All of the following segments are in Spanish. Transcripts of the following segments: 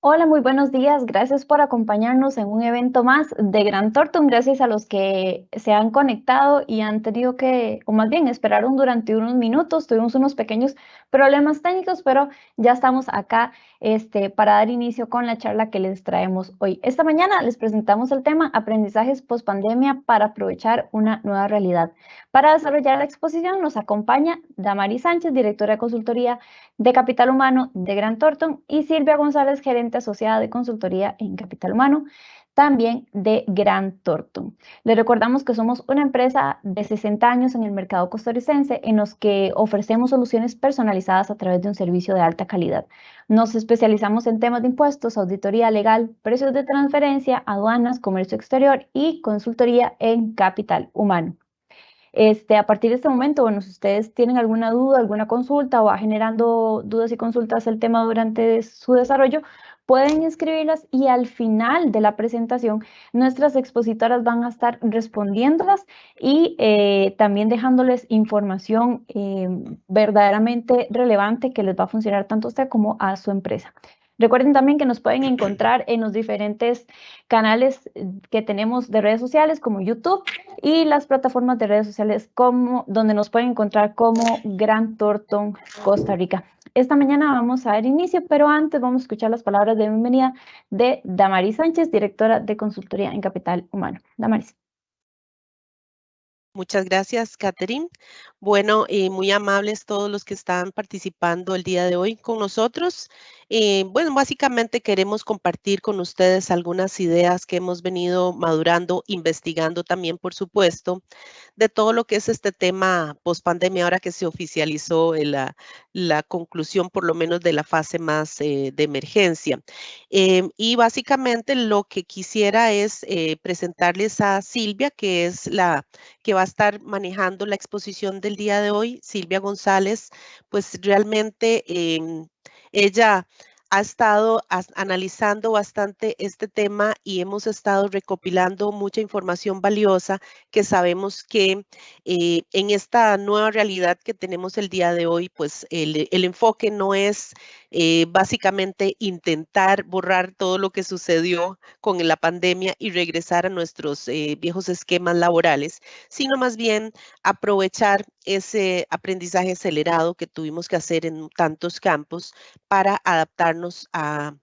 Hola, muy buenos días. Gracias por acompañarnos en un evento más de Gran Tortum. Gracias a los que se han conectado y han tenido que, o más bien, esperaron durante unos minutos. Tuvimos unos pequeños problemas técnicos, pero ya estamos acá para dar inicio con la charla que les traemos hoy. Esta mañana les presentamos el tema Aprendizajes post-pandemia para aprovechar una nueva realidad. Para desarrollar la exposición nos acompaña Damaris Sánchez, directora de consultoría de Capital Humano de Gran Thornton, y Silvia González, gerente asociada de consultoría en Capital Humano, también de Gran Thornton. Les recordamos que somos una empresa de 60 años en el mercado costarricense en los que ofrecemos soluciones personalizadas a través de un servicio de alta calidad. Nos especializamos en temas de impuestos, auditoría legal, precios de transferencia, aduanas, comercio exterior y consultoría en Capital Humano. A partir de este momento, bueno, si ustedes tienen alguna duda, alguna consulta o va generando dudas y consultas el tema durante su desarrollo, pueden escribirlas y al final de la presentación nuestras expositoras van a estar respondiéndolas y también dejándoles información verdaderamente relevante que les va a funcionar tanto a usted como a su empresa. Recuerden también que nos pueden encontrar en los diferentes canales que tenemos de redes sociales como YouTube y las plataformas de redes sociales donde nos pueden encontrar como Gran Thornton Costa Rica. Esta mañana vamos a dar inicio, pero antes vamos a escuchar las palabras de bienvenida de Damaris Sánchez, directora de consultoría en Capital Humano. Damaris. Muchas gracias, Catherine. Bueno, muy amables todos los que están participando el día de hoy con nosotros. Bueno, básicamente queremos compartir con ustedes algunas ideas que hemos venido madurando, investigando también, por supuesto, de todo lo que es este tema post-pandemia, ahora que se oficializó la conclusión, por lo menos, de la fase más de emergencia. Y básicamente lo que quisiera es presentarles a Silvia, que es la que va a estar manejando la exposición del día de hoy. Silvia González, pues realmente ella ha estado analizando bastante este tema y hemos estado recopilando mucha información valiosa que sabemos que en esta nueva realidad que tenemos el día de hoy, pues el enfoque no es básicamente intentar borrar todo lo que sucedió con la pandemia y regresar a nuestros viejos esquemas laborales, sino más bien aprovechar ese aprendizaje acelerado que tuvimos que hacer en tantos campos para adaptarnos a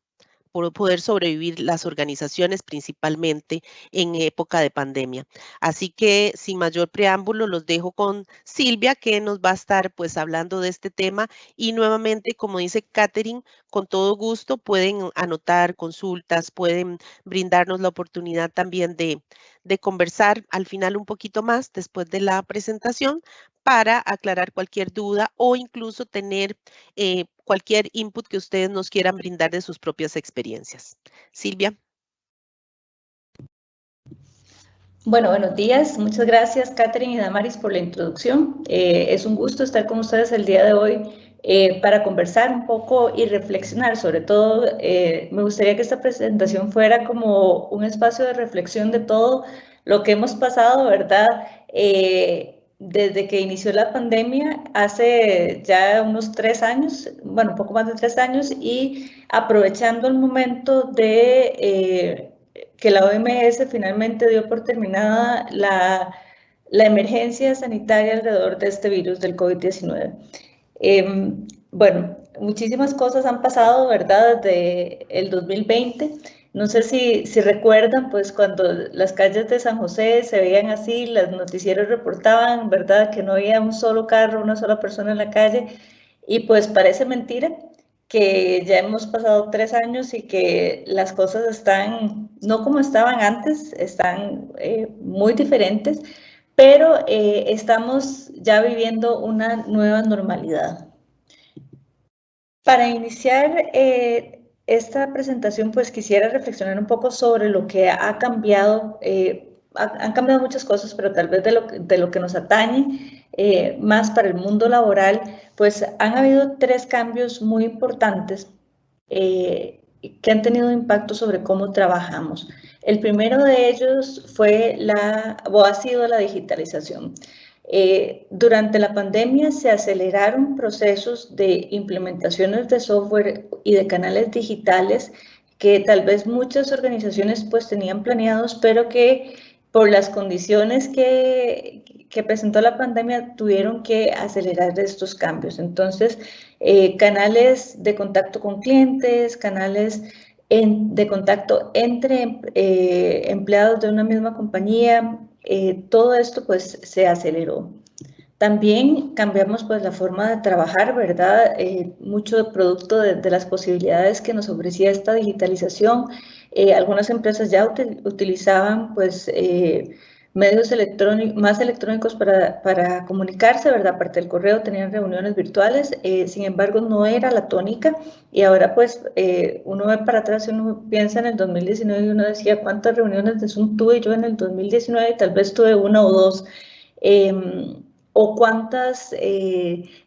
poder sobrevivir las organizaciones, principalmente en época de pandemia. Así que sin mayor preámbulo, los dejo con Silvia, que nos va a estar pues hablando de este tema. Y nuevamente, como dice Catherine, con todo gusto pueden anotar consultas, pueden brindarnos la oportunidad también de conversar al final un poquito más después de la presentación para aclarar cualquier duda o incluso tener cualquier input que ustedes nos quieran brindar de sus propias experiencias. Silvia. Bueno, buenos días. Muchas gracias, Catherine y Damaris, por la introducción. Es un gusto estar con ustedes el día de hoy para conversar un poco y reflexionar. Sobre todo, me gustaría que esta presentación fuera como un espacio de reflexión de todo lo que hemos pasado, ¿verdad? Desde que inició la pandemia, hace ya unos 3 años, bueno, un poco más de 3 años, y aprovechando el momento de que la OMS finalmente dio por terminada la emergencia sanitaria alrededor de este virus del COVID-19. Bueno, muchísimas cosas han pasado, ¿verdad?, desde el 2020. No sé si recuerdan, pues cuando las calles de San José se veían así, los noticieros reportaban, ¿verdad?, que no había un solo carro, una sola persona en la calle, y pues parece mentira que ya hemos pasado 3 años y que las cosas están, no como estaban antes, están muy diferentes, pero estamos ya viviendo una nueva normalidad. Para iniciar esta presentación, pues quisiera reflexionar un poco sobre lo que ha cambiado. Han cambiado muchas cosas, pero tal vez de lo que nos atañe más para el mundo laboral, pues han habido 3 cambios muy importantes que han tenido impacto sobre cómo trabajamos. El primero de ellos ha sido la digitalización. Durante la pandemia se aceleraron procesos de implementaciones de software y de canales digitales que tal vez muchas organizaciones pues tenían planeados, pero que por las condiciones que presentó la pandemia tuvieron que acelerar estos cambios. Entonces, canales de contacto con clientes, canales de contacto entre empleados de una misma compañía, todo esto pues se aceleró. También cambiamos pues la forma de trabajar, ¿verdad? Mucho producto de las posibilidades que nos ofrecía esta digitalización. Algunas empresas ya utilizaban pues medios más electrónicos para comunicarse, ¿verdad? Aparte del correo, tenían reuniones virtuales, sin embargo no era la tónica, y ahora pues uno ve para atrás y uno piensa en el 2019 y uno decía cuántas reuniones de Zoom tuve yo en el 2019, y tal vez tuve una o dos. O cuántas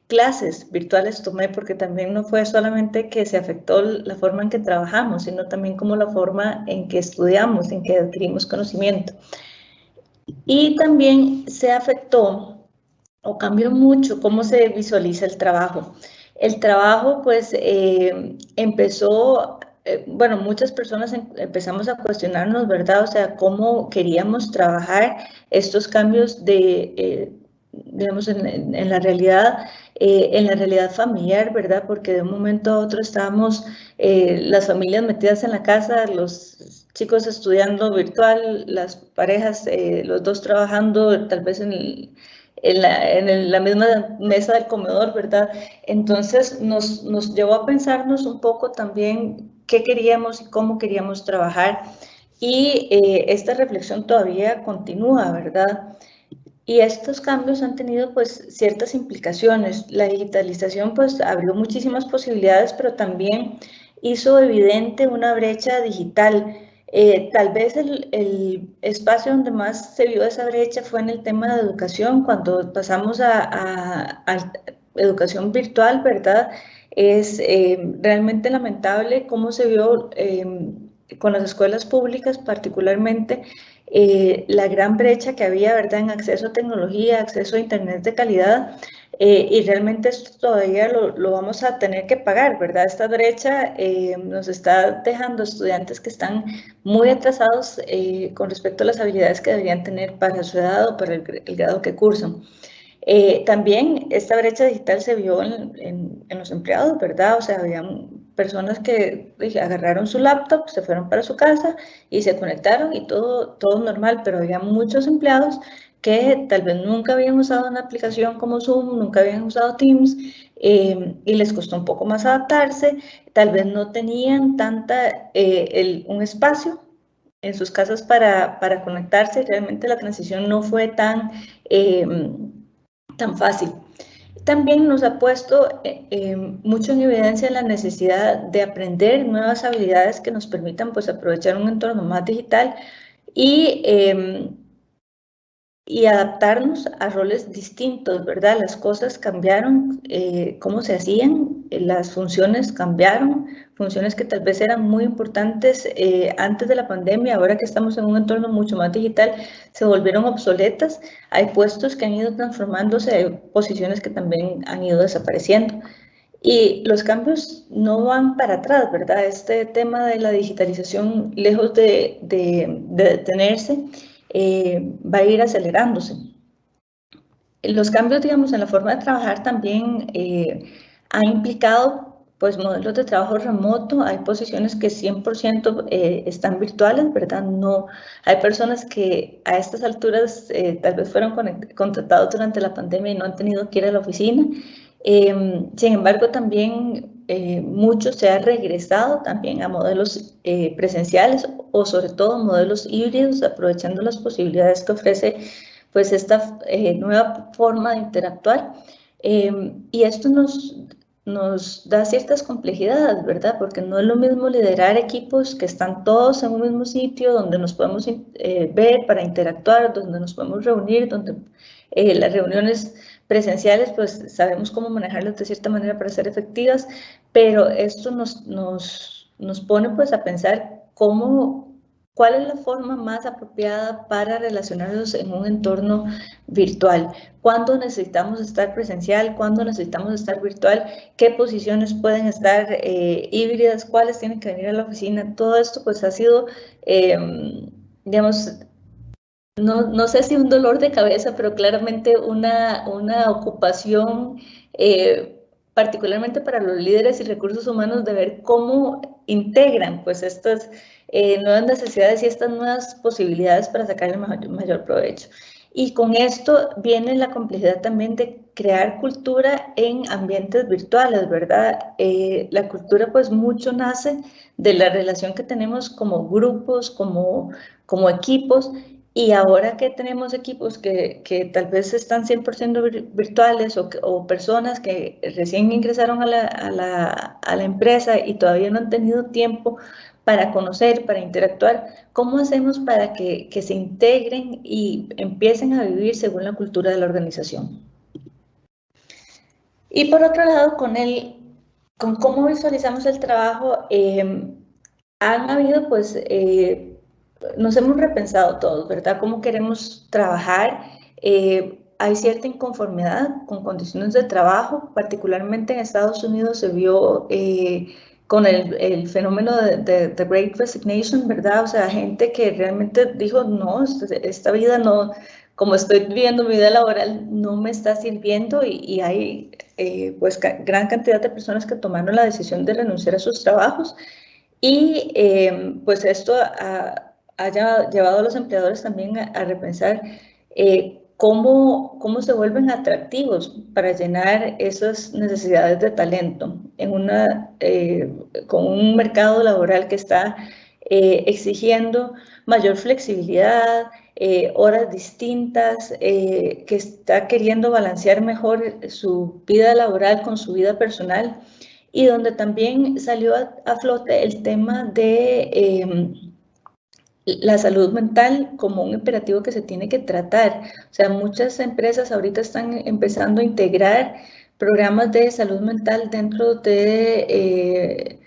clases virtuales tomé, porque también no fue solamente que se afectó la forma en que trabajamos, sino también como la forma en que estudiamos, en que adquirimos conocimiento. Y también se afectó o cambió mucho cómo se visualiza el trabajo. El trabajo pues empezó, bueno, muchas personas empezamos a cuestionarnos, ¿verdad? O sea, cómo queríamos trabajar estos cambios de digamos, en la realidad familiar, ¿verdad? Porque de un momento a otro estábamos las familias metidas en la casa, los chicos estudiando virtual, las parejas, los dos trabajando tal vez en la misma mesa del comedor, ¿verdad? Entonces nos llevó a pensarnos un poco también qué queríamos y cómo queríamos trabajar, y esta reflexión todavía continúa, ¿verdad? Y estos cambios han tenido pues ciertas implicaciones. La digitalización pues abrió muchísimas posibilidades, pero también hizo evidente una brecha digital. Tal vez el espacio donde más se vio esa brecha fue en el tema de educación, cuando pasamos a educación virtual, ¿verdad? Es realmente lamentable cómo se vio con las escuelas públicas particularmente, la gran brecha que había, ¿verdad?, en acceso a tecnología, acceso a internet de calidad, y realmente esto todavía lo vamos a tener que pagar, ¿verdad? Esta brecha nos está dejando estudiantes que están muy atrasados con respecto a las habilidades que deberían tener para su edad o para el grado que cursan. También esta brecha digital se vio en los empleados, ¿verdad? O sea, habían personas que agarraron su laptop, se fueron para su casa y se conectaron y todo normal, pero había muchos empleados que tal vez nunca habían usado una aplicación como Zoom, nunca habían usado Teams, y les costó un poco más adaptarse, tal vez no tenían un espacio en sus casas para conectarse. Realmente la transición no fue tan fácil. También nos ha puesto mucho en evidencia la necesidad de aprender nuevas habilidades que nos permitan pues aprovechar un entorno más digital y adaptarnos a roles distintos, ¿verdad? Las cosas cambiaron, cómo se hacían, las funciones cambiaron, funciones que tal vez eran muy importantes antes de la pandemia, ahora que estamos en un entorno mucho más digital, se volvieron obsoletas. Hay puestos que han ido transformándose, hay posiciones que también han ido desapareciendo. Y los cambios no van para atrás, ¿verdad? Este tema de la digitalización, lejos de detenerse, va a ir acelerándose. Los cambios, digamos, en la forma de trabajar también han implicado pues modelos de trabajo remoto. Hay posiciones que 100% están virtuales, ¿verdad? No, hay personas que a estas alturas tal vez fueron contratados durante la pandemia y no han tenido que ir a la oficina. Sin embargo, también mucho se ha regresado también a modelos presenciales, o sobre todo modelos híbridos, aprovechando las posibilidades que ofrece pues esta nueva forma de interactuar. Y esto nos da ciertas complejidades, ¿verdad? Porque no es lo mismo liderar equipos que están todos en un mismo sitio, donde nos podemos ver para interactuar, donde nos podemos reunir, donde las reuniones presenciales, pues sabemos cómo manejarlas de cierta manera para ser efectivas, pero esto nos pone pues a pensar ¿cuál es la forma más apropiada para relacionarnos en un entorno virtual? ¿Cuándo necesitamos estar presencial? ¿Cuándo necesitamos estar virtual? ¿Qué posiciones pueden estar híbridas? ¿Cuáles tienen que venir a la oficina? Todo esto pues ha sido, digamos, no sé si un dolor de cabeza, pero claramente una ocupación, particularmente para los líderes y recursos humanos, de ver cómo integran pues estas nuevas necesidades y estas nuevas posibilidades para sacarle mayor provecho. Y con esto viene la complejidad también de crear cultura en ambientes virtuales, ¿verdad? La cultura pues mucho nace de la relación que tenemos como grupos, como equipos, y ahora que tenemos equipos que tal vez están 100% virtuales o personas que recién ingresaron a la empresa y todavía no han tenido tiempo para conocer, para interactuar, ¿cómo hacemos para que se integren y empiecen a vivir según la cultura de la organización? Y por otro lado, con cómo visualizamos el trabajo, han habido pues nos hemos repensado todos, ¿verdad? ¿Cómo queremos trabajar? Hay cierta inconformidad con condiciones de trabajo, particularmente en Estados Unidos se vio con el fenómeno de Great Resignation, ¿verdad? O sea, gente que realmente dijo, no, esta vida no, como estoy viviendo mi vida laboral, no me está sirviendo y hay pues gran cantidad de personas que tomaron la decisión de renunciar a sus trabajos y pues esto haya llevado a los empleadores también a repensar cómo se vuelven atractivos para llenar esas necesidades de talento con un mercado laboral que está exigiendo mayor flexibilidad, horas distintas, que está queriendo balancear mejor su vida laboral con su vida personal, y donde también salió a flote el tema de la salud mental como un imperativo que se tiene que tratar. O sea, muchas empresas ahorita están empezando a integrar programas de salud mental dentro de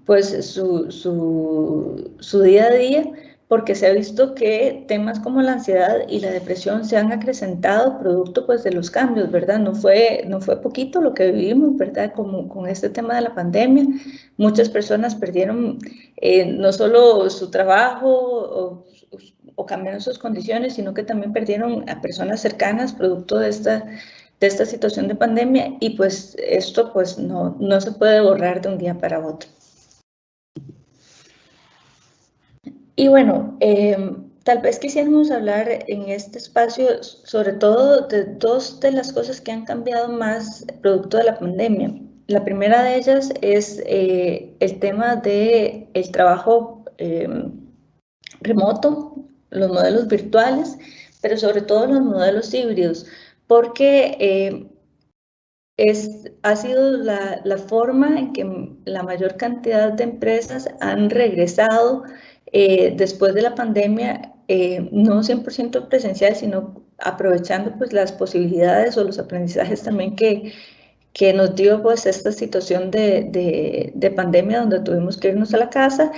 pues su día a día, porque se ha visto que temas como la ansiedad y la depresión se han acrecentado producto pues de los cambios, ¿verdad? No fue poquito lo que vivimos, ¿verdad? Como con este tema de la pandemia, muchas personas perdieron no solo su trabajo o cambiaron sus condiciones, sino que también perdieron a personas cercanas producto de esta situación de pandemia, y pues esto pues no se puede borrar de un día para otro. Y bueno, tal vez quisiéramos hablar en este espacio sobre todo de dos de las cosas que han cambiado más producto de la pandemia. La primera de ellas es el tema del trabajo remoto, los modelos virtuales, pero sobre todo los modelos híbridos, porque ha sido la forma en que la mayor cantidad de empresas han regresado después de la pandemia, no 100% presencial, sino aprovechando pues las posibilidades o los aprendizajes también que nos dio pues esta situación de pandemia, donde tuvimos que irnos a la casa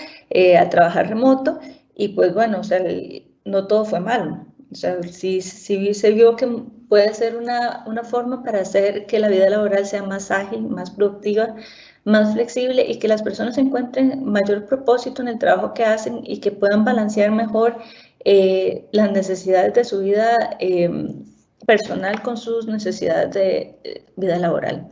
a trabajar remoto, y pues bueno, o sea, no todo fue malo. O sea, sí se vio que puede ser una forma para hacer que la vida laboral sea más ágil, más productiva, más flexible, y que las personas encuentren mayor propósito en el trabajo que hacen y que puedan balancear mejor las necesidades de su vida personal con sus necesidades de vida laboral.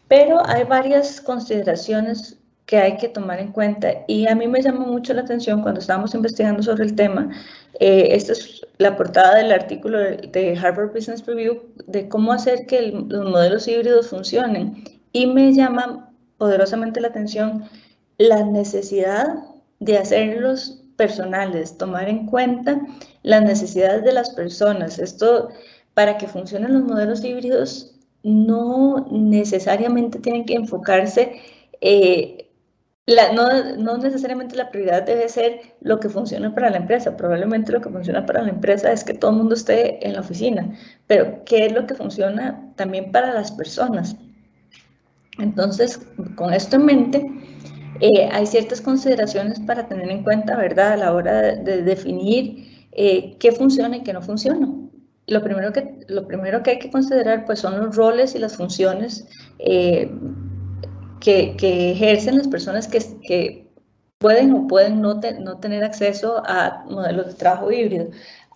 Pero hay varias consideraciones que hay que tomar en cuenta, y a mí me llamó mucho la atención cuando estábamos investigando sobre el tema. Esta es la portada del artículo de Harvard Business Review de cómo hacer que los modelos híbridos funcionen, y me llama poderosamente la atención la necesidad de hacerlos personales, tomar en cuenta las necesidades de las personas. Esto, para que funcionen los modelos híbridos, no necesariamente tienen que enfocarse, no necesariamente la prioridad debe ser lo que funciona para la empresa. Probablemente lo que funciona para la empresa es que todo el mundo esté en la oficina, pero ¿qué es lo que funciona también para las personas? Entonces, con esto en mente, Hay ciertas consideraciones para tener en cuenta, ¿verdad?, a la hora de definir qué funciona y qué no funciona. Lo primero que hay que considerar pues, son los roles y las funciones que ejercen las personas que pueden o pueden no tener acceso a modelos de trabajo híbrido.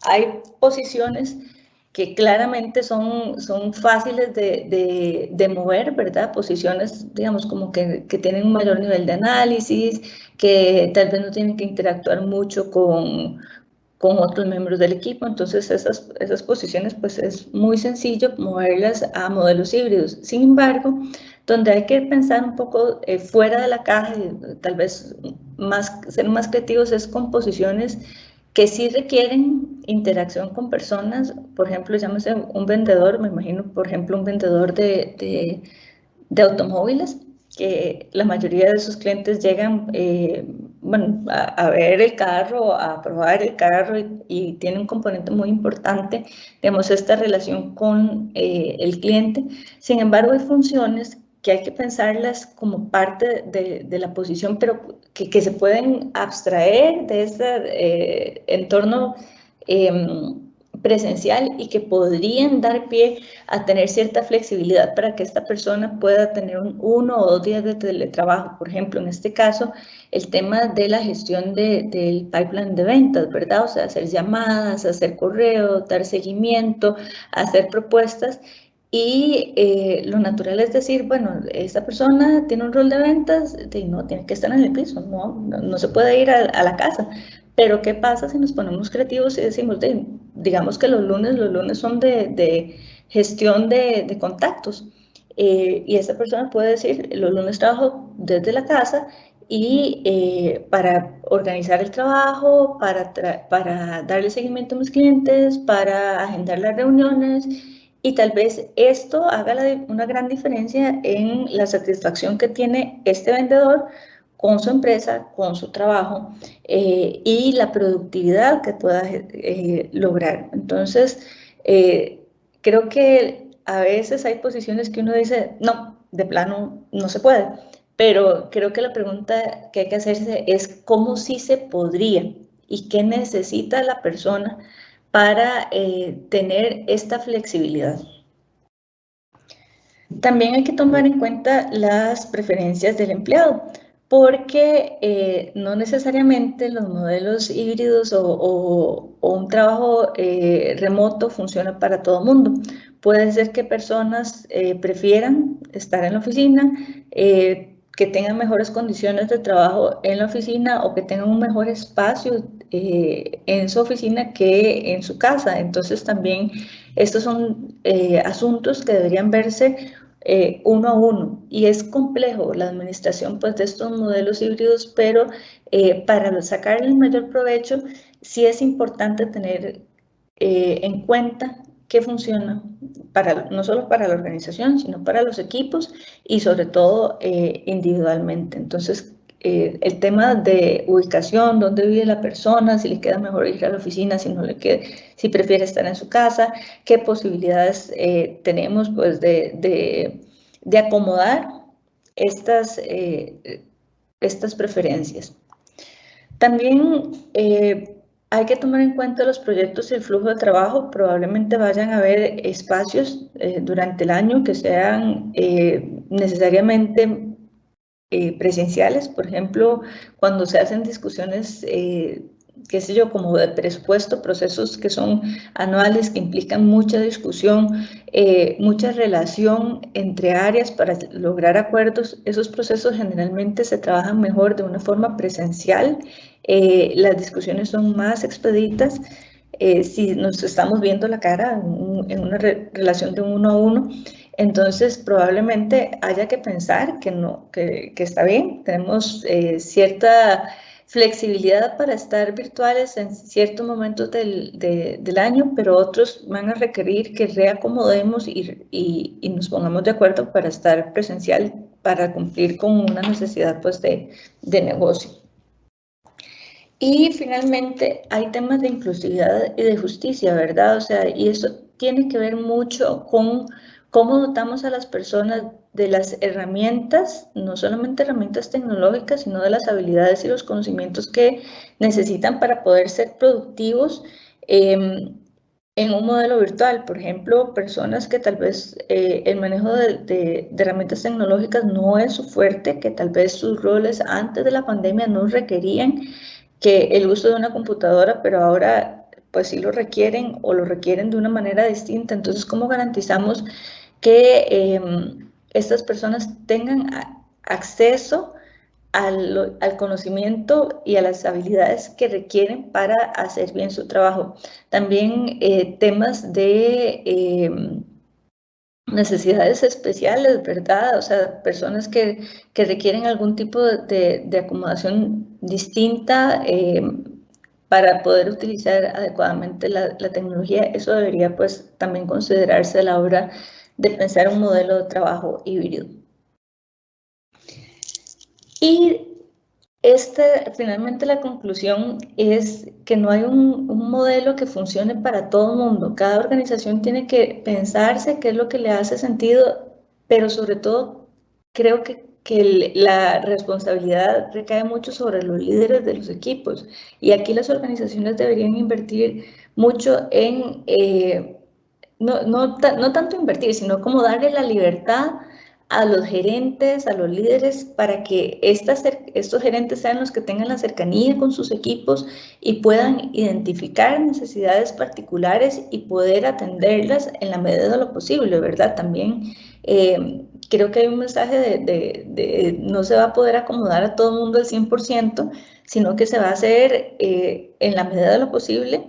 Hay posiciones que claramente son fáciles de mover, ¿verdad? Posiciones, digamos, como que tienen un mayor nivel de análisis, que tal vez no tienen que interactuar mucho con otros miembros del equipo. Entonces, esas posiciones, pues es muy sencillo moverlas a modelos híbridos. Sin embargo, donde hay que pensar un poco fuera de la caja y tal vez ser más creativos es con posiciones que sí requieren interacción con personas. Por ejemplo, llámese un vendedor, me imagino, por ejemplo, un vendedor de automóviles, que la mayoría de sus clientes llegan bueno, a ver el carro, a probar el carro y tiene un componente muy importante, digamos, esta relación con el cliente. Sin embargo, hay funciones que hay que pensarlas como parte de la posición, pero que se pueden abstraer de este entorno presencial y que podrían dar pie a tener cierta flexibilidad para que esta persona pueda tener 1 o 2 días de teletrabajo. Por ejemplo, en este caso, el tema de la gestión del pipeline de ventas, ¿verdad? O sea, hacer llamadas, hacer correos, dar seguimiento, hacer propuestas. Y lo natural es decir, bueno, esta persona tiene un rol de ventas, no, tiene que estar en el piso, no se puede ir a la casa. Pero ¿qué pasa si nos ponemos creativos y decimos, digamos que los lunes son de gestión de contactos? Y esta persona puede decir, los lunes trabajo desde la casa y para organizar el trabajo, para darle seguimiento a mis clientes, para agendar las reuniones, y tal vez esto haga una gran diferencia en la satisfacción que tiene este vendedor con su empresa, con su trabajo y la productividad que pueda lograr. Entonces, creo que a veces hay posiciones que uno dice, no, de plano no se puede, pero creo que la pregunta que hay que hacerse es cómo sí se podría y qué necesita la persona para tener esta flexibilidad. También hay que tomar en cuenta las preferencias del empleado, porque no necesariamente los modelos híbridos o un trabajo remoto funciona para todo el mundo. Puede ser que personas prefieran estar en la oficina, que tengan mejores condiciones de trabajo en la oficina o que tengan un mejor espacio en su oficina que en su casa. Entonces también estos son asuntos que deberían verse uno a uno, y es complejo la administración pues, de estos modelos híbridos, pero para sacarle el mayor provecho sí es importante tener en cuenta qué funciona no solo para la organización, sino para los equipos y sobre todo individualmente. Entonces, el tema de ubicación, dónde vive la persona, si le queda mejor ir a la oficina, si no le queda, si prefiere estar en su casa, qué posibilidades tenemos pues, de acomodar estas preferencias. También hay que tomar en cuenta los proyectos y el flujo de trabajo. Probablemente vayan a haber espacios durante el año que sean necesariamente presenciales. Por ejemplo, cuando se hacen discusiones, qué sé yo, como de presupuesto, procesos que son anuales, que implican mucha discusión, mucha relación entre áreas para lograr acuerdos. Esos procesos generalmente se trabajan mejor de una forma presencial. Las discusiones son más expeditas si nos estamos viendo la cara en una relación de 1 a 1. Entonces, probablemente haya que pensar que está bien, tenemos cierta flexibilidad para estar virtuales en ciertos momentos del año, pero otros van a requerir que reacomodemos y nos pongamos de acuerdo para estar presencial, para cumplir con una necesidad pues, de negocio. Y finalmente hay temas de inclusividad y de justicia, ¿verdad? O sea, y eso tiene que ver mucho con cómo dotamos a las personas de las herramientas, no solamente herramientas tecnológicas, sino de las habilidades y los conocimientos que necesitan para poder ser productivos en un modelo virtual. Por ejemplo, personas que tal vez el manejo de herramientas tecnológicas no es su fuerte, que tal vez sus roles antes de la pandemia no requerían que el uso de una computadora, pero ahora pues sí lo requieren o lo requieren de una manera distinta. Entonces, ¿cómo garantizamos que estas personas tengan acceso al conocimiento y a las habilidades que requieren para hacer bien su trabajo? También temas de necesidades especiales, ¿verdad? O sea, personas que requieren algún tipo de acomodación distinta para poder utilizar adecuadamente la tecnología. Eso debería pues también considerarse a la hora de pensar un modelo de trabajo híbrido. Y finalmente la conclusión es que no hay un modelo que funcione para todo el mundo. Cada organización tiene que pensarse qué es lo que le hace sentido, pero sobre todo creo que la responsabilidad recae mucho sobre los líderes de los equipos. Y aquí las organizaciones deberían invertir mucho en, no tanto invertir, sino como darle la libertad a los gerentes, a los líderes, para que estos gerentes sean los que tengan la cercanía con sus equipos y puedan identificar necesidades particulares y poder atenderlas en la medida de lo posible, ¿verdad? También creo que hay un mensaje de no se va a poder acomodar a todo el mundo al 100%, sino que se va a hacer en la medida de lo posible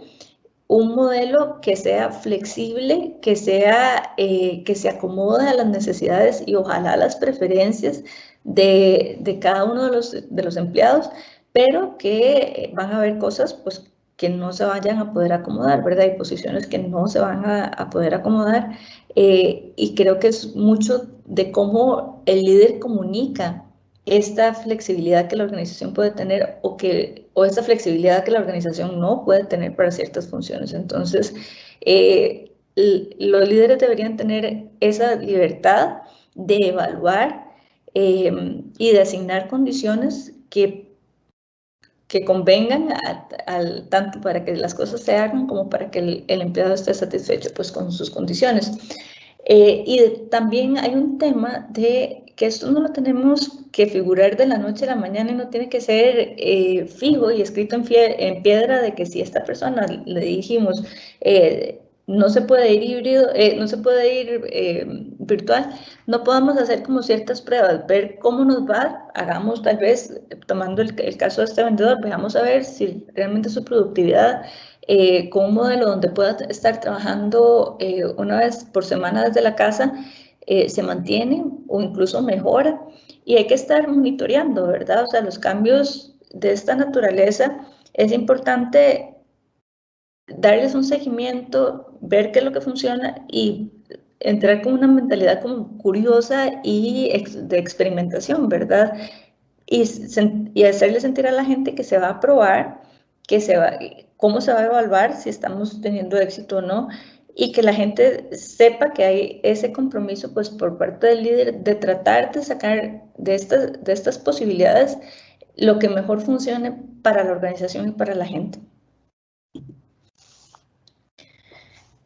un modelo que sea flexible, que se acomode a las necesidades y ojalá a las preferencias de cada uno de los empleados, pero que van a haber cosas pues, que no se vayan a poder acomodar, ¿verdad? Hay posiciones que no se van a poder acomodar y creo que es mucho de cómo el líder comunica esta flexibilidad que la organización puede tener o esta flexibilidad que la organización no puede tener para ciertas funciones. Entonces, los líderes deberían tener esa libertad de evaluar y de asignar condiciones que convengan tanto para que las cosas se hagan como para que el empleado esté satisfecho pues, con sus condiciones. También hay un tema de que esto no lo tenemos que figurar de la noche a la mañana y no tiene que ser fijo y escrito en piedra de que si esta persona le dijimos no se puede ir híbrido, no se puede ir virtual, no podamos hacer como ciertas pruebas, ver cómo nos va, hagamos tal vez, tomando el caso de este vendedor, veamos a ver si realmente su productividad con un modelo donde pueda estar trabajando una vez por semana desde la casa, se mantiene o incluso mejora. Y hay que estar monitoreando, ¿verdad? O sea, los cambios de esta naturaleza es importante darles un seguimiento, ver qué es lo que funciona y entrar con una mentalidad como curiosa y de experimentación, ¿verdad? Y hacerle sentir a la gente que se va a probar, cómo se va a evaluar si estamos teniendo éxito o no, y que la gente sepa que hay ese compromiso pues, por parte del líder de tratar de sacar de estas posibilidades lo que mejor funcione para la organización y para la gente.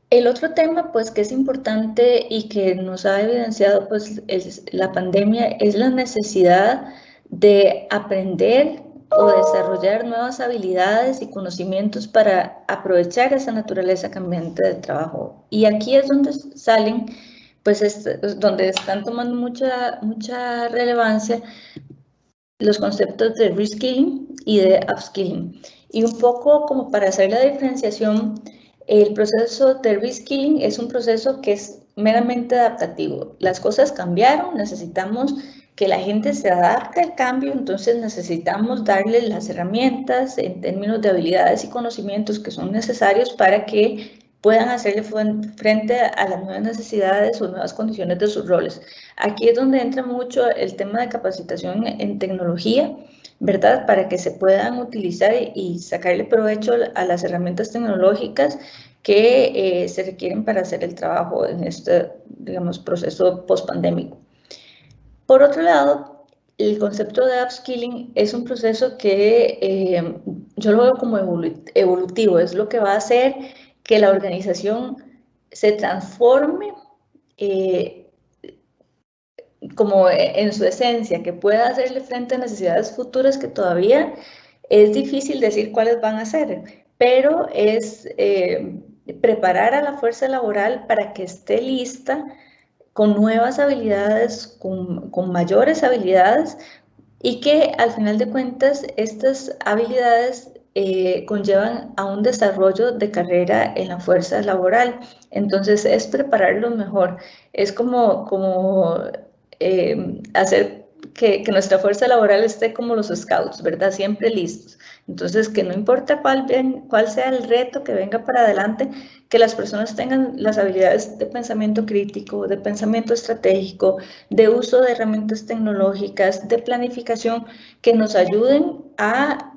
El otro tema pues, que es importante y que nos ha evidenciado pues, la pandemia es la necesidad de aprender o desarrollar nuevas habilidades y conocimientos para aprovechar esa naturaleza cambiante del trabajo. Y aquí es donde salen, pues donde están tomando mucha relevancia los conceptos de reskilling y de upskilling. Y un poco como para hacer la diferenciación, el proceso de reskilling es un proceso que es meramente adaptativo. Las cosas cambiaron, necesitamos que la gente se adapte al cambio, entonces necesitamos darle las herramientas en términos de habilidades y conocimientos que son necesarios para que puedan hacerle frente a las nuevas necesidades o nuevas condiciones de sus roles. Aquí es donde entra mucho el tema de capacitación en tecnología, ¿verdad? Para que se puedan utilizar y sacarle provecho a las herramientas tecnológicas que se requieren para hacer el trabajo digamos, proceso post-pandémico. Por otro lado, el concepto de upskilling es un proceso que yo lo veo como evolutivo, es lo que va a hacer que la organización se transforme como en su esencia, que pueda hacerle frente a necesidades futuras que todavía es difícil decir cuáles van a ser, pero es preparar a la fuerza laboral para que esté lista con nuevas habilidades, con mayores habilidades, y que al final de cuentas estas habilidades conllevan a un desarrollo de carrera en la fuerza laboral. Entonces es prepararlo mejor, es como hacer que nuestra fuerza laboral esté como los scouts, ¿verdad? Siempre listos. Entonces, que no importa cuál sea el reto que venga para adelante, que las personas tengan las habilidades de pensamiento crítico, de pensamiento estratégico, de uso de herramientas tecnológicas, de planificación, que nos ayuden a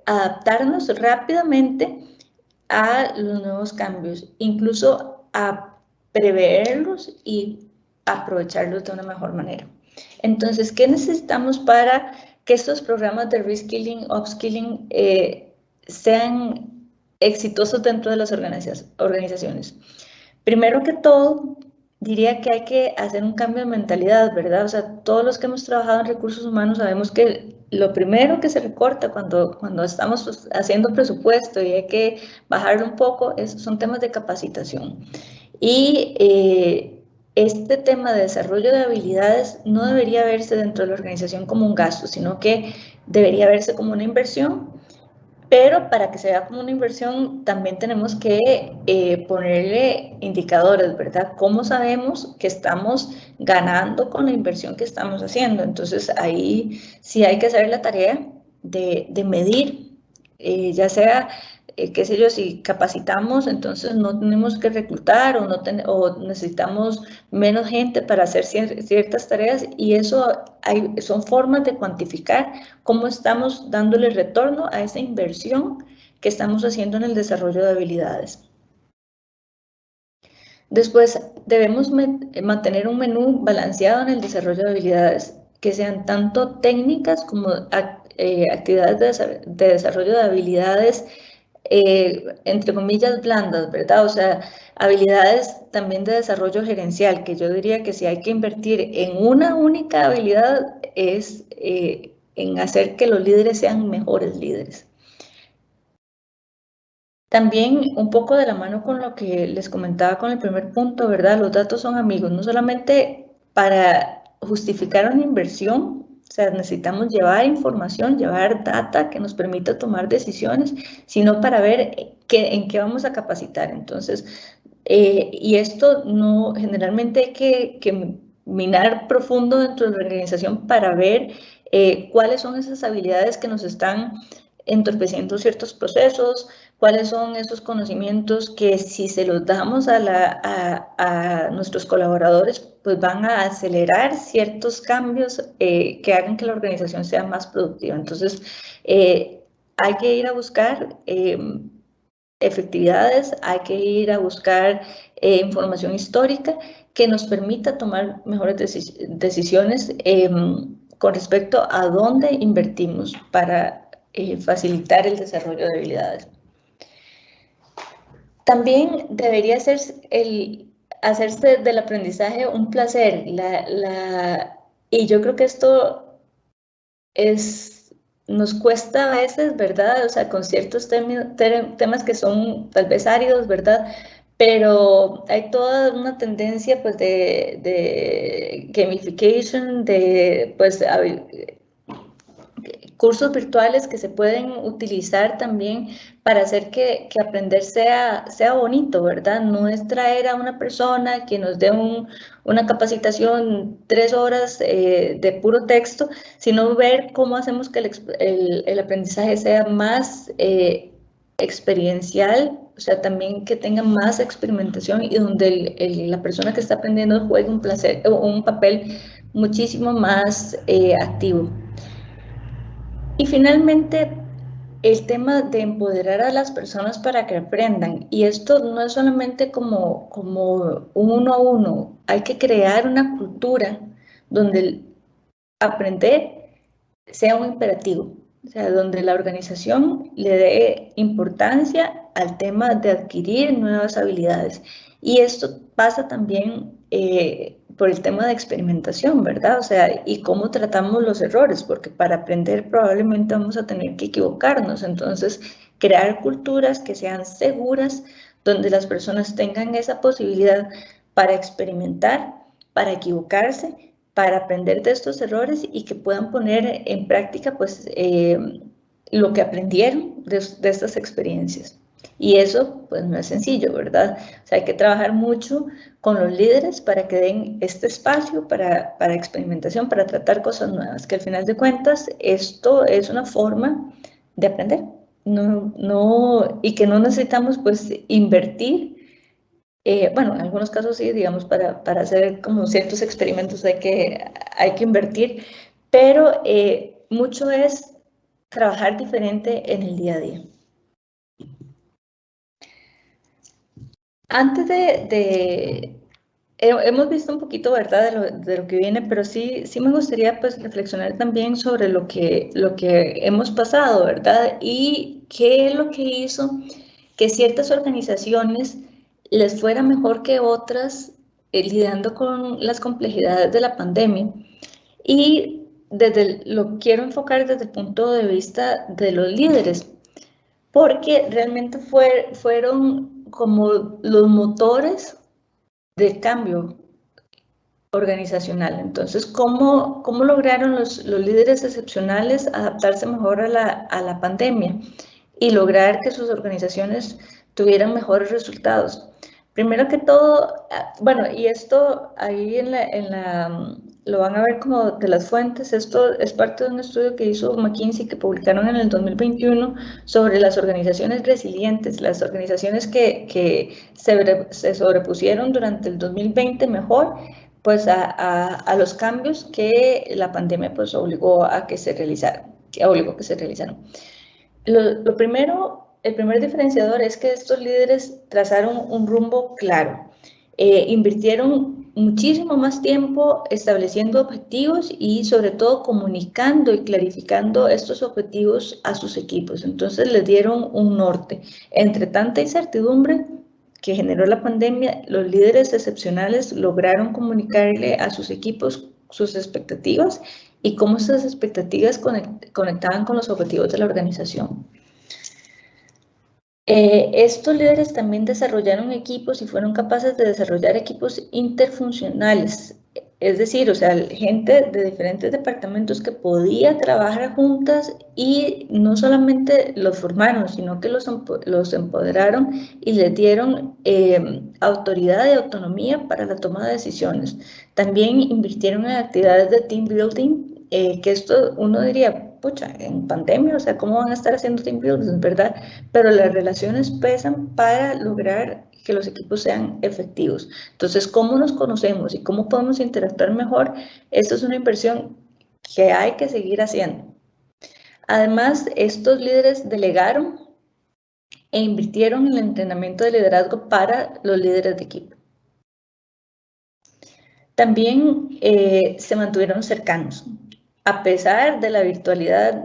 adaptarnos rápidamente a los nuevos cambios, incluso a preverlos y aprovecharlos de una mejor manera. Entonces, ¿qué necesitamos para que estos programas de reskilling, upskilling sean exitosos dentro de las organizaciones? Primero que todo, diría que hay que hacer un cambio de mentalidad, ¿verdad? O sea, todos los que hemos trabajado en recursos humanos sabemos que lo primero que se recorta cuando estamos haciendo presupuesto y hay que bajarlo un poco son temas de capacitación. Y este tema de desarrollo de habilidades no debería verse dentro de la organización como un gasto, sino que debería verse como una inversión, pero para que se vea como una inversión también tenemos que ponerle indicadores, ¿verdad? ¿Cómo sabemos que estamos ganando con la inversión que estamos haciendo? Entonces ahí sí hay que hacer la tarea de medir, ya sea qué sé yo, si capacitamos, entonces no tenemos que reclutar o necesitamos menos gente para hacer ciertas tareas, y eso son formas de cuantificar cómo estamos dándole retorno a esa inversión que estamos haciendo en el desarrollo de habilidades. Después, debemos mantener un menú balanceado en el desarrollo de habilidades, que sean tanto técnicas como actividades de desarrollo de habilidades entre comillas blandas, ¿verdad? O sea, habilidades también de desarrollo gerencial, que yo diría que si hay que invertir en una única habilidad es en hacer que los líderes sean mejores líderes. También un poco de la mano con lo que les comentaba con el primer punto, ¿verdad? Los datos son amigos, no solamente para justificar una inversión. O sea, necesitamos llevar información, llevar data que nos permita tomar decisiones, sino para ver en qué vamos a capacitar. Entonces, y esto no, generalmente hay que minar profundo dentro de la organización para ver cuáles son esas habilidades que nos están entorpeciendo ciertos procesos, cuáles son esos conocimientos que si se los damos a nuestros colaboradores, pues van a acelerar ciertos cambios que hagan que la organización sea más productiva. Entonces, hay que ir a buscar efectividades, hay que ir a buscar información histórica que nos permita tomar mejores decisiones con respecto a dónde invertimos para facilitar el desarrollo de habilidades. También debería hacerse del aprendizaje un placer. Y yo creo que esto nos cuesta a veces, ¿verdad? O sea, con ciertos temas que son tal vez áridos, ¿verdad? Pero hay toda una tendencia pues de gamification, de pues cursos virtuales que se pueden utilizar también para hacer que aprender sea bonito, ¿verdad? No es traer a una persona que nos dé una capacitación 3 horas de puro texto, sino ver cómo hacemos que el aprendizaje sea más experiencial, o sea, también que tenga más experimentación y donde la persona que está aprendiendo juegue un papel muchísimo más activo. Y finalmente, el tema de empoderar a las personas para que aprendan. Y esto no es solamente como un uno a uno, hay que crear una cultura donde el aprender sea un imperativo, o sea, donde la organización le dé importancia al tema de adquirir nuevas habilidades. Y esto pasa también por el tema de experimentación, ¿verdad? O sea, y cómo tratamos los errores, porque para aprender probablemente vamos a tener que equivocarnos. Entonces, crear culturas que sean seguras, donde las personas tengan esa posibilidad para experimentar, para equivocarse, para aprender de estos errores y que puedan poner en práctica pues lo que aprendieron de estas experiencias. Y eso pues no es sencillo, ¿verdad? O sea, hay que trabajar mucho con los líderes para que den este espacio para experimentación, para tratar cosas nuevas, que al final de cuentas esto es una forma de aprender. Y que no necesitamos pues invertir. Bueno, en algunos casos sí, digamos, para hacer como ciertos experimentos hay que invertir, pero mucho es trabajar diferente en el día a día. Antes hemos visto un poquito, ¿verdad?, de lo que viene, pero sí me gustaría pues reflexionar también sobre lo que hemos pasado, ¿verdad? Y qué es lo que hizo que ciertas organizaciones les fuera mejor que otras lidiando con las complejidades de la pandemia. Y lo quiero enfocar desde el punto de vista de los líderes, porque realmente fueron como los motores del cambio organizacional. Entonces, ¿cómo lograron los líderes excepcionales adaptarse mejor a la pandemia y lograr que sus organizaciones tuvieran mejores resultados? Primero que todo, bueno, y esto ahí lo van a ver como de las fuentes, esto es parte de un estudio que hizo McKinsey que publicaron en el 2021 sobre las organizaciones resilientes, las organizaciones que se sobrepusieron durante el 2020 mejor pues a los cambios que la pandemia pues obligó a que se realizaran. Lo primero, el primer diferenciador es que estos líderes trazaron un rumbo claro, invirtieron muchísimo más tiempo estableciendo objetivos y sobre todo comunicando y clarificando estos objetivos a sus equipos. Entonces les dieron un norte. Entre tanta incertidumbre que generó la pandemia, los líderes excepcionales lograron comunicarle a sus equipos sus expectativas y cómo esas expectativas conectaban con los objetivos de la organización. Estos líderes también desarrollaron equipos y fueron capaces de desarrollar equipos interfuncionales, es decir, o sea, gente de diferentes departamentos que podía trabajar juntas y no solamente los formaron, sino que los empoderaron y les dieron autoridad y autonomía para la toma de decisiones. También invirtieron en actividades de team building, que esto uno diría, pucha, en pandemia, o sea, ¿cómo van a estar haciendo team building, verdad? Pero las relaciones pesan para lograr que los equipos sean efectivos. Entonces, ¿cómo nos conocemos y cómo podemos interactuar mejor? Esto es una inversión que hay que seguir haciendo. Además, estos líderes delegaron e invirtieron en el entrenamiento de liderazgo para los líderes de equipo. También se mantuvieron cercanos. A pesar de la virtualidad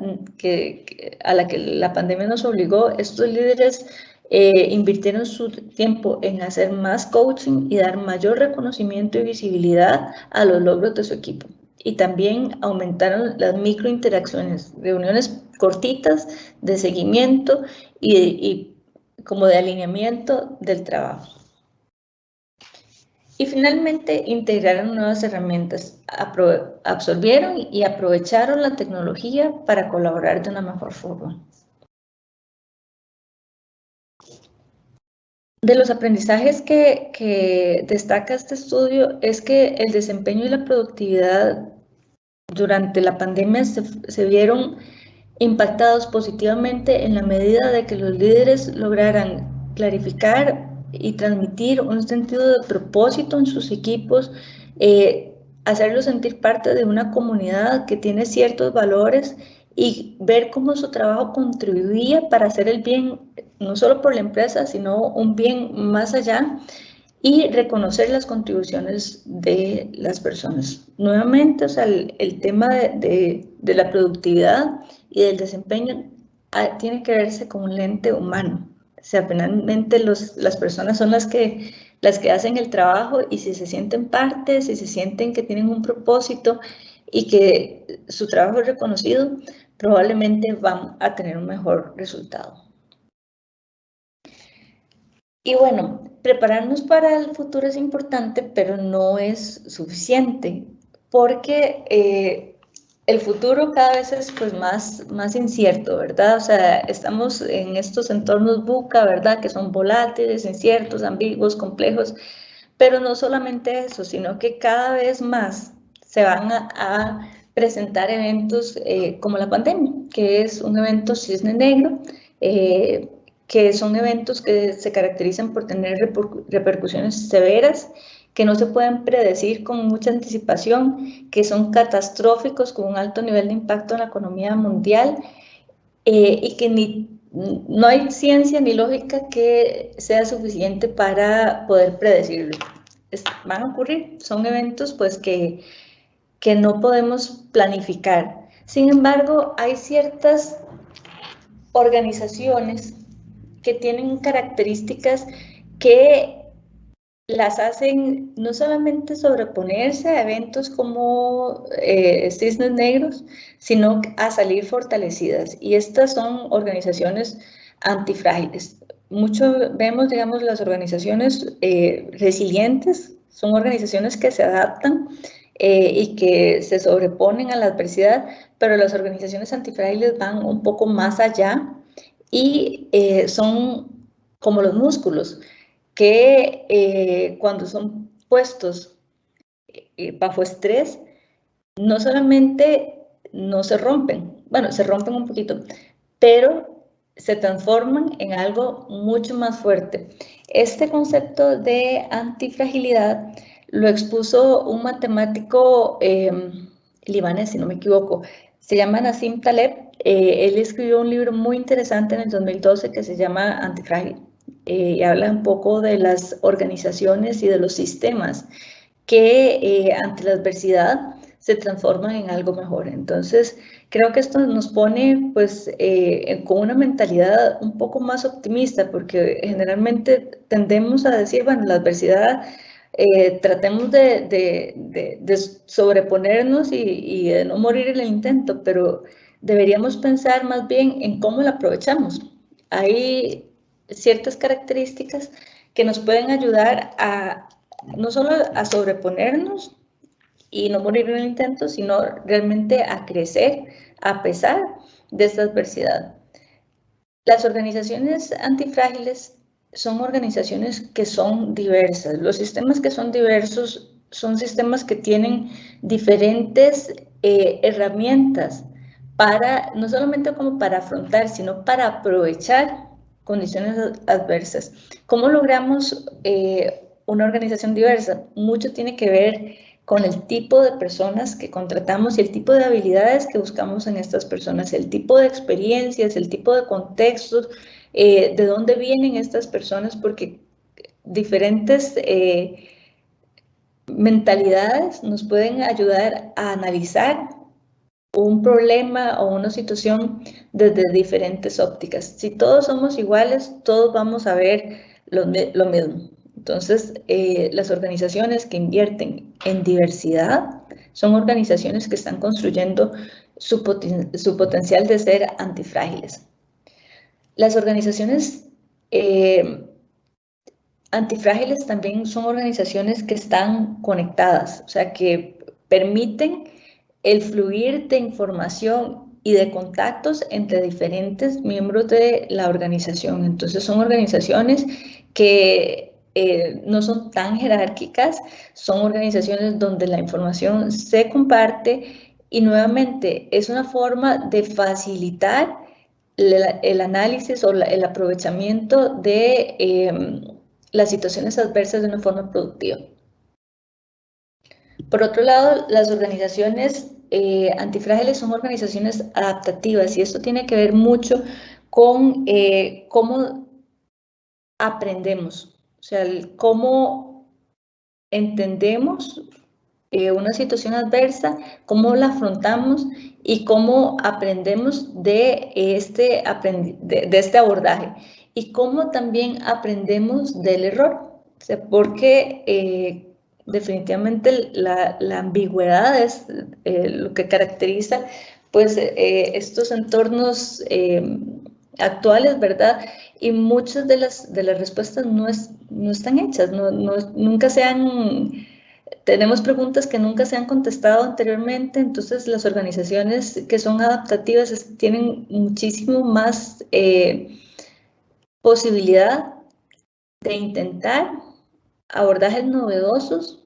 a la que la pandemia nos obligó, estos líderes invirtieron su tiempo en hacer más coaching y dar mayor reconocimiento y visibilidad a los logros de su equipo. Y también aumentaron las microinteracciones, reuniones cortitas de seguimiento y como de alineamiento del trabajo. Y finalmente integraron nuevas herramientas, absorbieron y aprovecharon la tecnología para colaborar de una mejor forma. De los aprendizajes que destaca este estudio es que el desempeño y la productividad durante la pandemia se vieron impactados positivamente en la medida de que los líderes lograran clarificar y transmitir un sentido de propósito en sus equipos, hacerlos sentir parte de una comunidad que tiene ciertos valores y ver cómo su trabajo contribuía para hacer el bien, no solo por la empresa, sino un bien más allá, y reconocer las contribuciones de las personas. Nuevamente, o sea, el tema de la productividad y del desempeño tiene que verse con un lente humano. O sea, finalmente las personas son las que hacen el trabajo, y si se sienten parte, si se sienten que tienen un propósito y que su trabajo es reconocido, probablemente van a tener un mejor resultado. Y bueno, prepararnos para el futuro es importante, pero no es suficiente, porque el futuro cada vez es pues más incierto, ¿verdad? O sea, estamos en estos entornos VUCA, ¿verdad? Que son volátiles, inciertos, ambiguos, complejos, pero no solamente eso, sino que cada vez más se van a presentar eventos como la pandemia, que es un evento cisne negro, que son eventos que se caracterizan por tener repercusiones severas, que no se pueden predecir con mucha anticipación, que son catastróficos con un alto nivel de impacto en la economía mundial, y que no hay ciencia ni lógica que sea suficiente para poder predecirlo. Van a ocurrir, son eventos pues que no podemos planificar. Sin embargo, hay ciertas organizaciones que tienen características que las hacen no solamente sobreponerse a eventos como cisnes negros, sino a salir fortalecidas. Y estas son organizaciones antifrágiles. Mucho vemos, digamos, las organizaciones resilientes, son organizaciones que se adaptan y que se sobreponen a la adversidad, pero las organizaciones antifrágiles van un poco más allá y son como los músculos, que cuando son puestos bajo estrés, no solamente no se rompen, bueno, se rompen un poquito, pero se transforman en algo mucho más fuerte. Este concepto de antifragilidad lo expuso un matemático libanés, si no me equivoco, se llama Nassim Taleb. Él escribió un libro muy interesante en el 2012 que se llama Antifrágil. Y habla un poco de las organizaciones y de los sistemas que ante la adversidad se transforman en algo mejor. Entonces, creo que esto nos pone pues con una mentalidad un poco más optimista, porque generalmente tendemos a decir, bueno, la adversidad, tratemos de sobreponernos y de no morir en el intento, pero deberíamos pensar más bien en cómo la aprovechamos. Hay ciertas características que nos pueden ayudar a no solo a sobreponernos y no morir en el intento, sino realmente a crecer a pesar de esta adversidad. Las organizaciones antifrágiles son organizaciones que son diversas. Los sistemas que son diversos son sistemas que tienen diferentes herramientas para, no solamente como para afrontar, sino para aprovechar condiciones adversas. ¿Cómo logramos una organización diversa? Mucho tiene que ver con el tipo de personas que contratamos y el tipo de habilidades que buscamos en estas personas, el tipo de experiencias, el tipo de contextos, de dónde vienen estas personas, porque diferentes mentalidades nos pueden ayudar a analizar un problema o una situación desde diferentes ópticas. Si todos somos iguales, todos vamos a ver lo mismo. Entonces, las organizaciones que invierten en diversidad son organizaciones que están construyendo su potencial de ser antifrágiles. Las organizaciones antifrágiles también son organizaciones que están conectadas, o sea, que permiten el fluir de información y de contactos entre diferentes miembros de la organización. Entonces, son organizaciones que no son tan jerárquicas, son organizaciones donde la información se comparte y nuevamente es una forma de facilitar el análisis o el aprovechamiento de las situaciones adversas de una forma productiva. Por otro lado, las organizaciones antifrágiles son organizaciones adaptativas y esto tiene que ver mucho con cómo aprendemos, o sea, cómo entendemos una situación adversa, cómo la afrontamos y cómo aprendemos de este abordaje y cómo también aprendemos del error, o sea, porque definitivamente la ambigüedad es lo que caracteriza pues estos entornos actuales, ¿verdad? Y muchas de las respuestas no están hechas, nunca se han... Tenemos preguntas que nunca se han contestado anteriormente, entonces las organizaciones que son adaptativas tienen muchísimo más posibilidad de intentar abordajes novedosos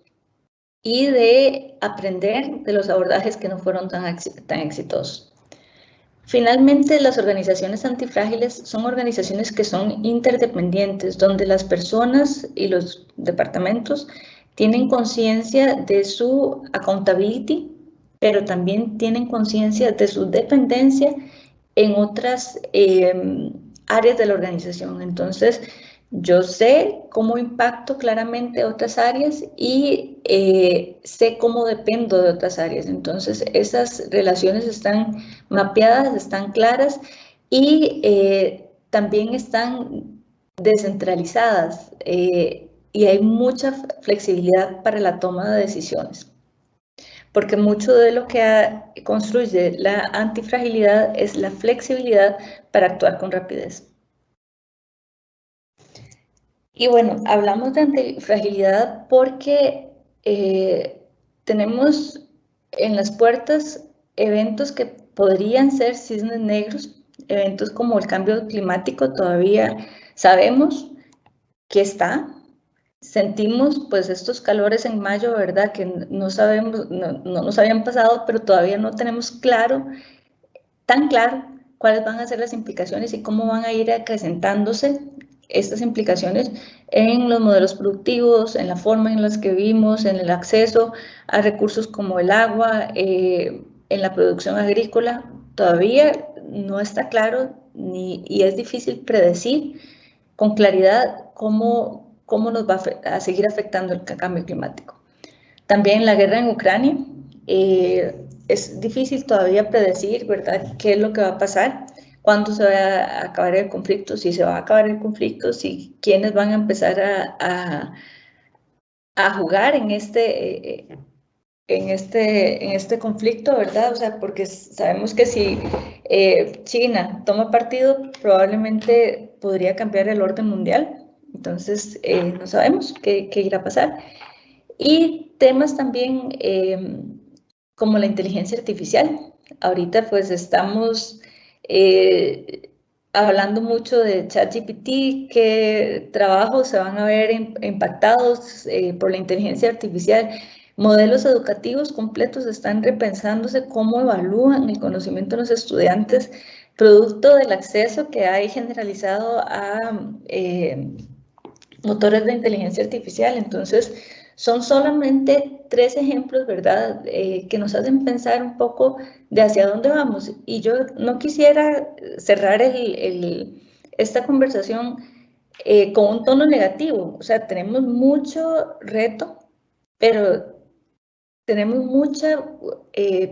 y de aprender de los abordajes que no fueron tan exitosos. Finalmente, las organizaciones antifrágiles son organizaciones que son interdependientes, donde las personas y los departamentos tienen conciencia de su accountability, pero también tienen conciencia de su dependencia en otras áreas de la organización. Entonces, yo sé cómo impacto claramente otras áreas y sé cómo dependo de otras áreas. Entonces, esas relaciones están mapeadas, están claras y también están descentralizadas y hay mucha flexibilidad para la toma de decisiones. Porque mucho de lo que construye la antifragilidad es la flexibilidad para actuar con rapidez. Y bueno, hablamos de antifragilidad porque tenemos en las puertas eventos que podrían ser cisnes negros, eventos como el cambio climático, todavía sabemos que está. Sentimos pues estos calores en mayo, ¿verdad? Que no sabemos, no nos habían pasado, pero todavía no tenemos tan claro cuáles van a ser las implicaciones y cómo van a ir acrecentándose estas implicaciones en los modelos productivos, en la forma en las que vivimos, en el acceso a recursos como el agua, en la producción agrícola. Todavía no está claro y es difícil predecir con claridad cómo nos va a seguir afectando el cambio climático. También la guerra en Ucrania. Es difícil todavía predecir, ¿verdad?, qué es lo que va a pasar, cuándo se va a acabar el conflicto, si se va a acabar el conflicto, si quiénes van a empezar a jugar en este conflicto, ¿verdad? O sea, porque sabemos que si China toma partido, probablemente podría cambiar el orden mundial. Entonces, no sabemos qué irá a pasar. Y temas también como la inteligencia artificial. Ahorita pues estamos hablando mucho de ChatGPT, qué trabajos se van a ver impactados por la inteligencia artificial. Modelos educativos completos están repensándose cómo evalúan el conocimiento de los estudiantes producto del acceso que hay generalizado a motores de inteligencia artificial. Entonces, son solamente 3 ejemplos, ¿verdad?, que nos hacen pensar un poco de hacia dónde vamos. Y yo no quisiera cerrar esta conversación con un tono negativo. O sea, tenemos mucho reto, pero tenemos mucha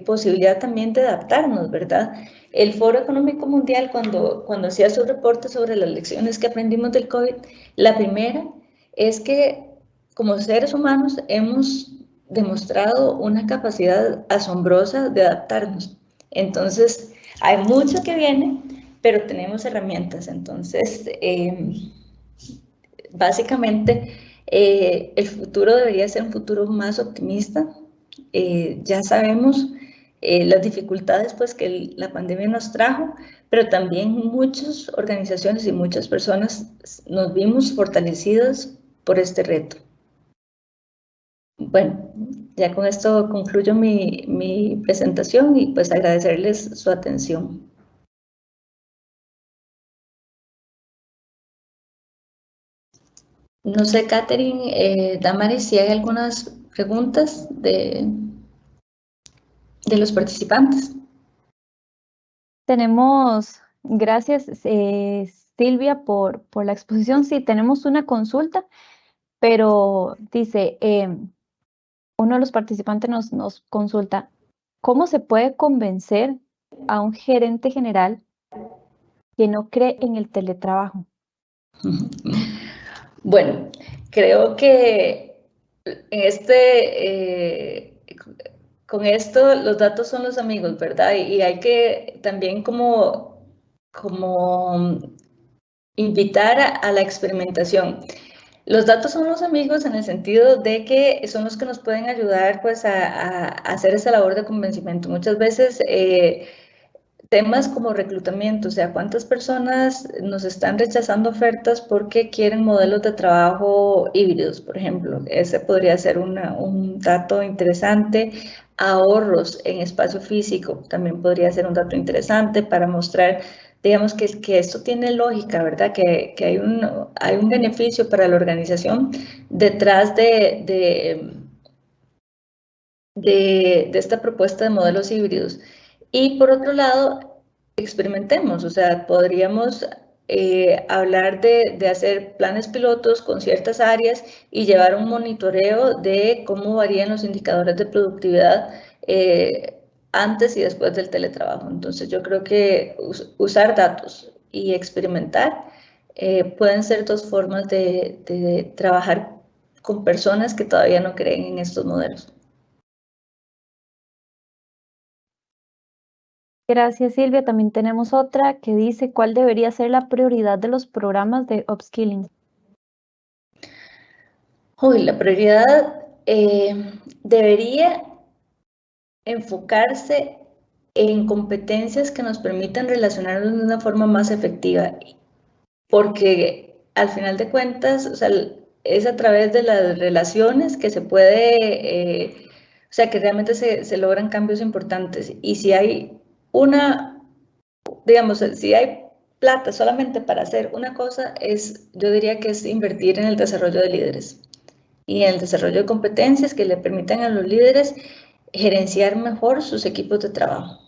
posibilidad también de adaptarnos, ¿verdad? El Foro Económico Mundial, cuando hacía su reporte sobre las lecciones que aprendimos del COVID, la primera es que como seres humanos hemos demostrado una capacidad asombrosa de adaptarnos. Entonces, hay mucho que viene, pero tenemos herramientas. Entonces, básicamente, el futuro debería ser un futuro más optimista. Ya sabemos las dificultades pues, que la pandemia nos trajo, pero también muchas organizaciones y muchas personas nos vimos fortalecidas por este reto. Bueno, ya con esto concluyo mi presentación y pues agradecerles su atención. No sé, Catherine, Damaris, si hay algunas preguntas de... de los participantes. Tenemos, gracias Silvia por la exposición. Sí, tenemos una consulta, pero dice, uno de los participantes nos consulta, ¿cómo se puede convencer a un gerente general que no cree en el teletrabajo? Bueno, creo que con esto los datos son los amigos, ¿verdad? Y hay que también como invitar a la experimentación. Los datos son los amigos en el sentido de que son los que nos pueden ayudar pues a hacer esa labor de convencimiento. Muchas veces temas como reclutamiento, o sea, cuántas personas nos están rechazando ofertas porque quieren modelos de trabajo híbridos, por ejemplo. Ese podría ser un dato interesante. Ahorros en espacio físico también podría ser un dato interesante para mostrar, digamos, que esto tiene lógica, ¿verdad? Que hay un beneficio para la organización detrás de esta propuesta de modelos híbridos. Y por otro lado, experimentemos, o sea, podríamos hablar de hacer planes pilotos con ciertas áreas y llevar un monitoreo de cómo varían los indicadores de productividad antes y después del teletrabajo. Entonces, yo creo que usar datos y experimentar pueden ser dos formas de trabajar con personas que todavía no creen en estos modelos. Gracias, Silvia. También tenemos otra que dice, ¿cuál debería ser la prioridad de los programas de upskilling? Uy, la prioridad debería enfocarse en competencias que nos permitan relacionarnos de una forma más efectiva, porque al final de cuentas, o sea, es a través de las relaciones que se puede, o sea, que realmente se logran cambios importantes. Y si hay digamos, si hay plata solamente para hacer una cosa, yo diría que es invertir en el desarrollo de líderes y en el desarrollo de competencias que le permitan a los líderes gerenciar mejor sus equipos de trabajo.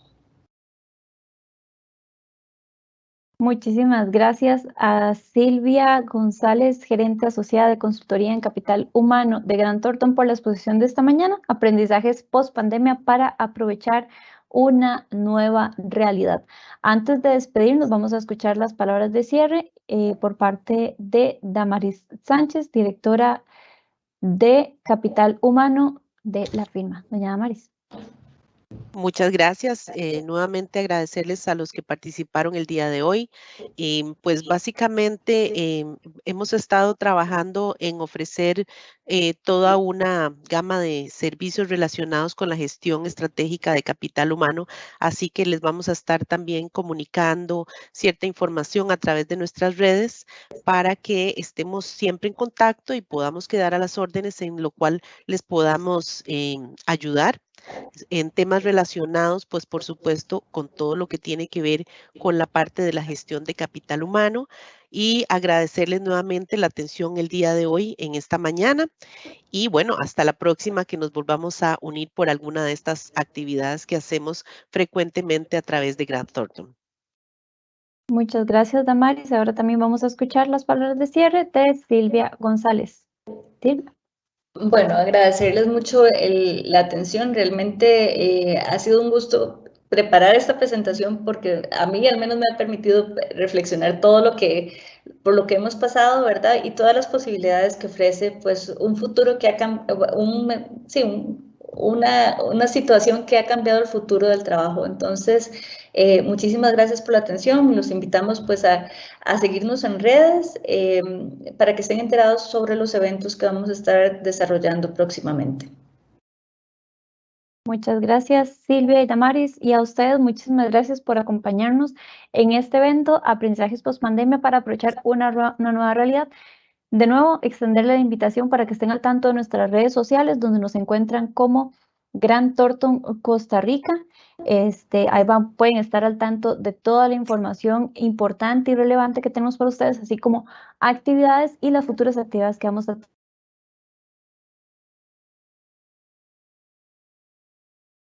Muchísimas gracias a Silvia González, gerente asociada de consultoría en capital humano de Grant Thornton, por la exposición de esta mañana, aprendizajes post pandemia para aprovechar una nueva realidad. Antes de despedirnos, vamos a escuchar las palabras de cierre por parte de Damaris Sánchez, directora de capital humano de la firma. Doña Damaris. Muchas gracias. Nuevamente agradecerles a los que participaron el día de hoy. Pues básicamente hemos estado trabajando en ofrecer toda una gama de servicios relacionados con la gestión estratégica de capital humano, así que les vamos a estar también comunicando cierta información a través de nuestras redes para que estemos siempre en contacto y podamos quedar a las órdenes en lo cual les podamos ayudar en temas relacionados, pues por supuesto, con todo lo que tiene que ver con la parte de la gestión de capital humano, y agradecerles nuevamente la atención el día de hoy en esta mañana, y bueno, hasta la próxima que nos volvamos a unir por alguna de estas actividades que hacemos frecuentemente a través de Grant Thornton. Muchas gracias, Damaris. Ahora también vamos a escuchar las palabras de cierre de Silvia González. Silvia. Bueno, agradecerles mucho la atención. Realmente ha sido un gusto preparar esta presentación porque a mí al menos me ha permitido reflexionar todo por lo que hemos pasado, ¿verdad? Y todas las posibilidades que ofrece, pues, un futuro que una situación que ha cambiado el futuro del trabajo. Entonces, muchísimas gracias por la atención. Los invitamos pues a seguirnos en redes para que estén enterados sobre los eventos que vamos a estar desarrollando próximamente. Muchas gracias, Silvia y Damaris, y a ustedes muchísimas gracias por acompañarnos en este evento, Aprendizajes Post Pandemia para aprovechar una nueva realidad. De nuevo, extenderle la invitación para que estén al tanto de nuestras redes sociales, donde nos encuentran como Grant Thornton Costa Rica. Ahí pueden estar al tanto de toda la información importante y relevante que tenemos para ustedes, así como actividades y las futuras actividades que vamos a